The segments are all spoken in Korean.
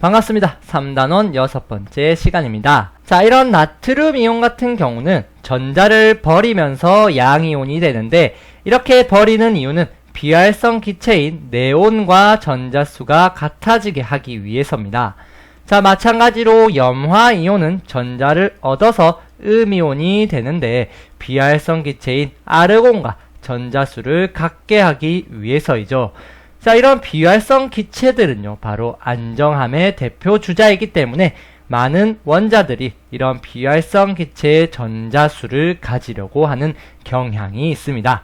반갑습니다. 3단원 6번째 시간입니다. 자, 이런 나트륨 이온 같은 경우는 전자를 버리면서 양이온이 되는데, 이렇게 버리는 이유는 비활성 기체인 네온과 전자수가 같아지게 하기 위해서입니다. 자, 마찬가지로 염화이온은 전자를 얻어서 음이온이 되는데, 비활성 기체인 아르곤과 전자수를 같게 하기 위해서이죠. 자, 이런 비활성 기체들은요, 바로 안정함의 대표 주자이기 때문에 많은 원자들이 이런 비활성 기체의 전자수를 가지려고 하는 경향이 있습니다.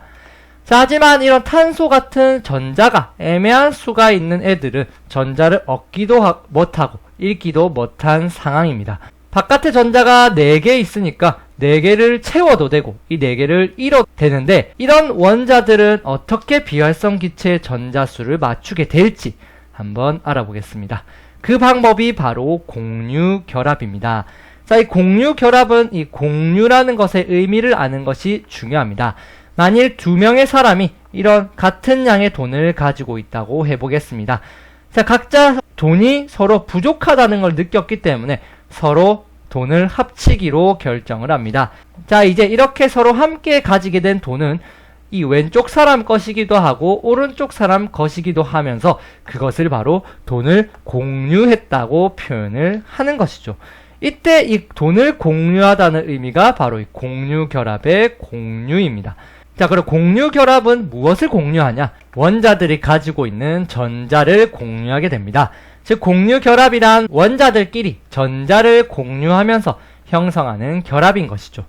자, 하지만 이런 탄소 같은 전자가 애매한 수가 있는 애들은 전자를 얻기도 못하고 잃기도 못한 상황입니다. 바깥에 전자가 4개 있으니까 4개를 채워도 되고 이 4개를 잃어도 되는데, 이런 원자들은 어떻게 비활성 기체의 전자수를 맞추게 될지 한번 알아보겠습니다. 그 방법이 바로 공유결합입니다. 자, 이 공유결합은 이 공유라는 것의 의미를 아는 것이 중요합니다. 만일 2명의 사람이 이런 같은 양의 돈을 가지고 있다고 해보겠습니다. 자, 각자 돈이 서로 부족하다는 걸 느꼈기 때문에 서로 돈을 합치기로 결정을 합니다. 자, 이제 이렇게 서로 함께 가지게 된 돈은 이 왼쪽 사람 것이기도 하고 오른쪽 사람 것이기도 하면서 그것을 바로 돈을 공유했다고 표현을 하는 것이죠. 이때 이 돈을 공유하다는 의미가 바로 이 공유결합의 공유입니다. 자, 그럼 공유결합은 무엇을 공유하냐? 원자들이 가지고 있는 전자를 공유하게 됩니다. 즉, 공유결합이란 원자들끼리 전자를 공유하면서 형성하는 결합인 것이죠.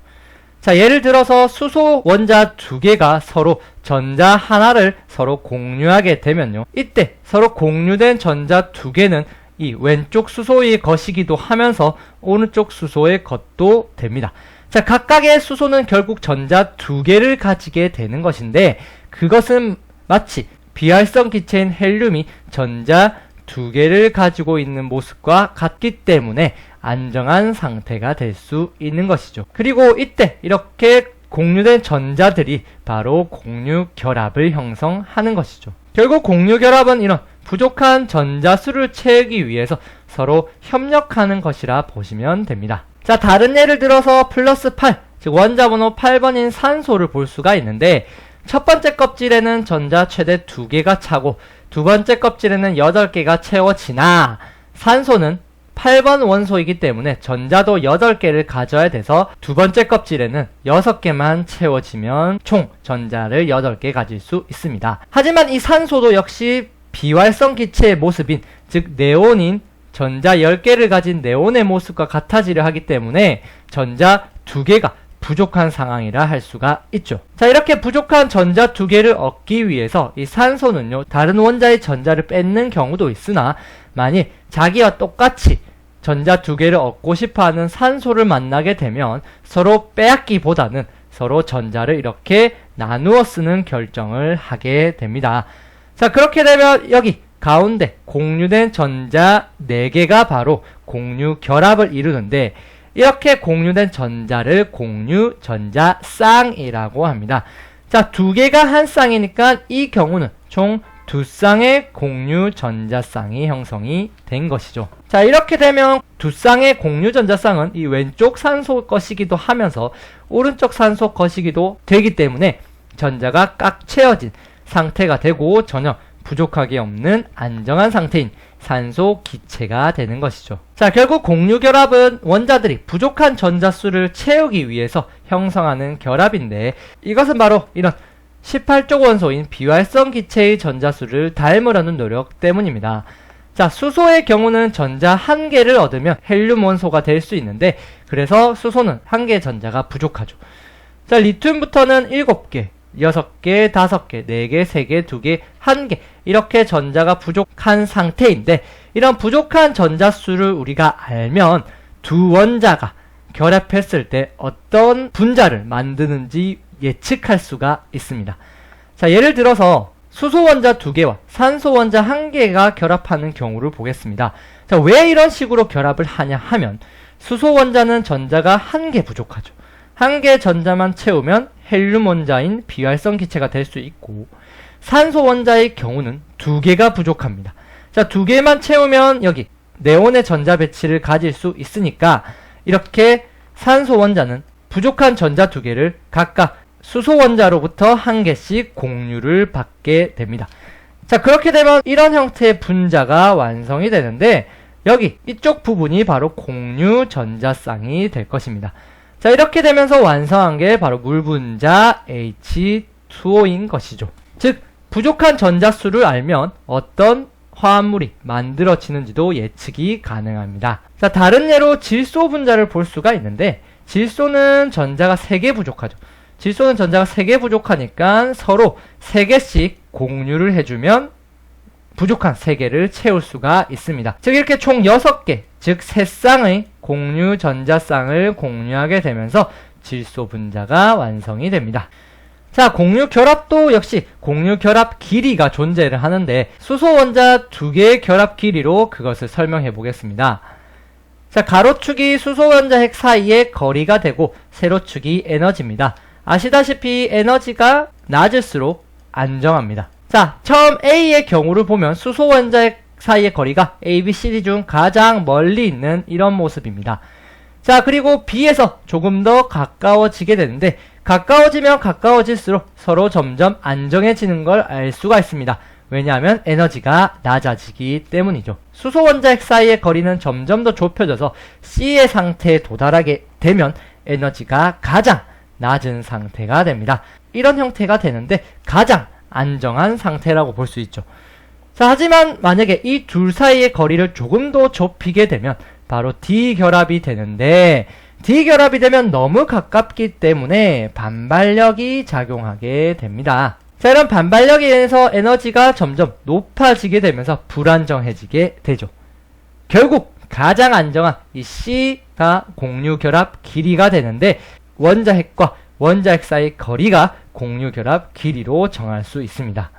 자, 예를 들어서 수소 원자 2개가 서로 전자 하나를 서로 공유하게 되면요, 이때 서로 공유된 전자 2개는 이 왼쪽 수소의 것이기도 하면서 오른쪽 수소의 것도 됩니다. 자, 각각의 수소는 결국 전자 2개를 가지게 되는 것인데, 그것은 마치 비활성 기체인 헬륨이 전자 2개를 가지고 있는 모습과 같기 때문에 안정한 상태가 될 수 있는 것이죠. 그리고 이때 이렇게 공유된 전자들이 바로 공유결합을 형성하는 것이죠. 결국 공유결합은 이런 부족한 전자수를 채우기 위해서 서로 협력하는 것이라 보시면 됩니다. 자, 다른 예를 들어서 플러스 8, 즉 원자번호 8번인 산소를 볼 수가 있는데, 첫 번째 껍질에는 전자 최대 2개가 차고 두 번째 껍질에는 8개가 채워지나, 산소는 8번 원소이기 때문에 전자도 8개를 가져야 돼서 두 번째 껍질에는 6개만 채워지면 총 전자를 8개 가질 수 있습니다. 하지만 이 산소도 역시 비활성 기체의 모습인, 즉 네온인 전자 10개를 가진 네온의 모습과 같아지려 하기 때문에 전자 2개가 부족한 상황이라 할 수가 있죠. 자, 이렇게 부족한 전자 2개를 얻기 위해서 이 산소는요, 다른 원자의 전자를 뺏는 경우도 있으나, 만일 자기와 똑같이 전자 2개를 얻고 싶어하는 산소를 만나게 되면 서로 빼앗기보다는 서로 전자를 이렇게 나누어 쓰는 결정을 하게 됩니다. 자, 그렇게 되면 여기 가운데 공유된 전자 4개가 바로 공유결합을 이루는데, 이렇게 공유된 전자를 공유 전자 쌍이라고 합니다. 자, 2개가 한 쌍이니까 이 경우는 총 2쌍의 공유 전자 쌍이 형성이 된 것이죠. 자, 이렇게 되면 2쌍의 공유 전자 쌍은 이 왼쪽 산소 것이기도 하면서 오른쪽 산소 것이기도 되기 때문에 전자가 꽉 채워진 상태가 되고 전혀 부족하게 없는 안정한 상태인 산소 기체가 되는 것이죠. 자, 결국 공유결합은 원자들이 부족한 전자수를 채우기 위해서 형성하는 결합인데, 이것은 바로 이런 18족 원소인 비활성 기체의 전자수를 닮으려는 노력 때문입니다. 자, 수소의 경우는 전자 1개를 얻으면 헬륨 원소가 될 수 있는데, 그래서 수소는 1개의 전자가 부족하죠. 자, 리튬부터는 7개, 6개, 5개, 4개, 3개, 2개, 1개, 이렇게 전자가 부족한 상태인데, 이런 부족한 전자수를 우리가 알면 두 원자가 결합했을 때 어떤 분자를 만드는지 예측할 수가 있습니다. 자, 예를 들어서 수소 원자 2개와 산소 원자 1개가 결합하는 경우를 보겠습니다. 자, 왜 이런 식으로 결합을 하냐 하면, 수소 원자는 전자가 1개 부족하죠. 1개 전자만 채우면 헬륨 원자인 비활성 기체가 될 수 있고, 산소 원자의 경우는 2개가 부족합니다. 자, 2개만 채우면 여기 네온의 전자 배치를 가질 수 있으니까 이렇게 산소 원자는 부족한 전자 2개를 각각 수소 원자로부터 1개씩 공유를 받게 됩니다. 자, 그렇게 되면 이런 형태의 분자가 완성이 되는데 여기 이쪽 부분이 바로 공유 전자쌍이 될 것입니다. 자, 이렇게 되면서 완성한 게 바로 물 분자 H2O인 것이죠. 즉 부족한 전자수를 알면 어떤 화합물이 만들어지는지도 예측이 가능합니다. 자, 다른 예로 질소 분자를 볼 수가 있는데 질소는 전자가 3개 부족하죠. 질소는 전자가 3개 부족하니까 서로 3개씩 공유를 해주면 부족한 3개를 채울 수가 있습니다. 즉 이렇게 총 6개, 즉 3쌍의 공유 전자쌍을 공유하게 되면서 질소 분자가 완성이 됩니다. 자, 공유 결합도 역시 공유 결합 길이가 존재를 하는데 수소 원자 2개의 결합 길이로 그것을 설명해 보겠습니다. 자, 가로축이 수소 원자 핵 사이의 거리가 되고 세로축이 에너지입니다. 아시다시피 에너지가 낮을수록 안정합니다. 자, 처음 A의 경우를 보면 수소 원자 핵 사이의 거리가 A, B, C, D 중 가장 멀리 있는 이런 모습입니다. 자, 그리고 B에서 조금 더 가까워지게 되는데 가까워지면 가까워질수록 서로 점점 안정해지는 걸 알 수가 있습니다. 왜냐하면 에너지가 낮아지기 때문이죠. 수소 원자 핵 사이의 거리는 점점 더 좁혀져서 C의 상태에 도달하게 되면 에너지가 가장 낮은 상태가 됩니다. 이런 형태가 되는데 가장 안정한 상태라고 볼 수 있죠. 자, 하지만 만약에 이 둘 사이의 거리를 조금 더 좁히게 되면 바로 D결합이 되는데 D결합이 되면 너무 가깝기 때문에 반발력이 작용하게 됩니다. 자, 이런 반발력에 의해서 에너지가 점점 높아지게 되면서 불안정해지게 되죠. 결국 가장 안정한 이 C가 공유결합 길이가 되는데 원자핵과 원자핵 사이 거리가 공유결합 길이로 정할 수 있습니다.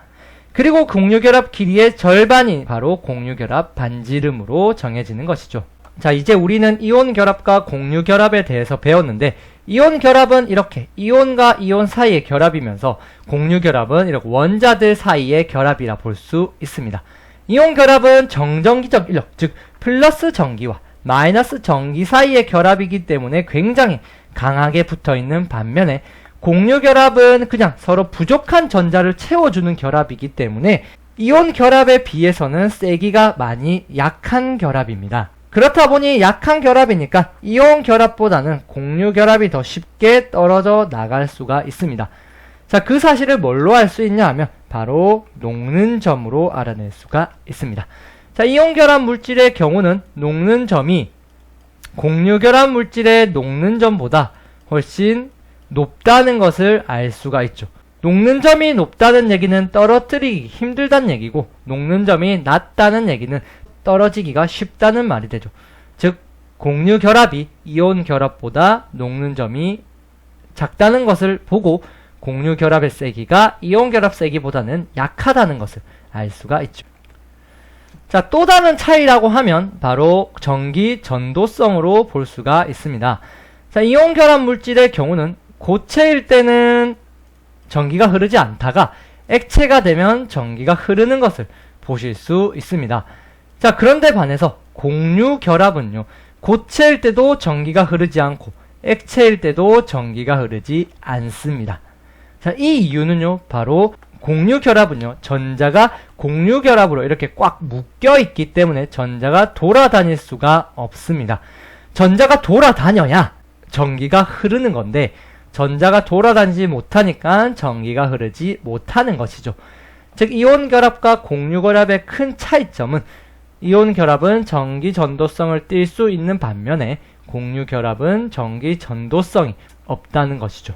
그리고 공유결합 길이의 절반이 바로 공유결합 반지름으로 정해지는 것이죠. 자, 이제 우리는 이온 결합과 공유 결합에 대해서 배웠는데 이온 결합은 이렇게 이온과 이온 사이의 결합이면서 공유 결합은 이렇게 원자들 사이의 결합이라 볼 수 있습니다. 이온 결합은 정전기적 인력, 즉 플러스 전기와 마이너스 전기 사이의 결합이기 때문에 굉장히 강하게 붙어있는 반면에 공유 결합은 그냥 서로 부족한 전자를 채워주는 결합이기 때문에 이온 결합에 비해서는 세기가 많이 약한 결합입니다. 그렇다 보니 약한 결합이니까 이온 결합보다는 공유 결합이 더 쉽게 떨어져 나갈 수가 있습니다. 자, 그 사실을 뭘로 알 수 있냐 하면 바로 녹는 점으로 알아낼 수가 있습니다. 자, 이온 결합 물질의 경우는 녹는 점이 공유 결합 물질의 녹는 점보다 훨씬 높다는 것을 알 수가 있죠. 녹는 점이 높다는 얘기는 떨어뜨리기 힘들다는 얘기고 녹는 점이 낮다는 얘기는 떨어지기가 쉽다는 말이 되죠. 즉 공유 결합이 이온 결합보다 녹는 점이 작다는 것을 보고 공유 결합의 세기가 이온 결합 세기보다는 약하다는 것을 알 수가 있죠. 자, 또 다른 차이라고 하면 바로 전기 전도성으로 볼 수가 있습니다. 자, 이온 결합 물질의 경우는 고체일 때는 전기가 흐르지 않다가 액체가 되면 전기가 흐르는 것을 보실 수 있습니다. 자, 그런데 반해서 공유 결합은요, 고체일 때도 전기가 흐르지 않고 액체일 때도 전기가 흐르지 않습니다. 자, 이 이유는요, 바로 공유 결합은요, 전자가 공유 결합으로 이렇게 꽉 묶여 있기 때문에 전자가 돌아다닐 수가 없습니다. 전자가 돌아다녀야 전기가 흐르는 건데 전자가 돌아다니지 못하니까 전기가 흐르지 못하는 것이죠. 즉 이온 결합과 공유 결합의 큰 차이점은 이온 결합은 전기 전도성을 띌 수 있는 반면에 공유 결합은 전기 전도성이 없다는 것이죠.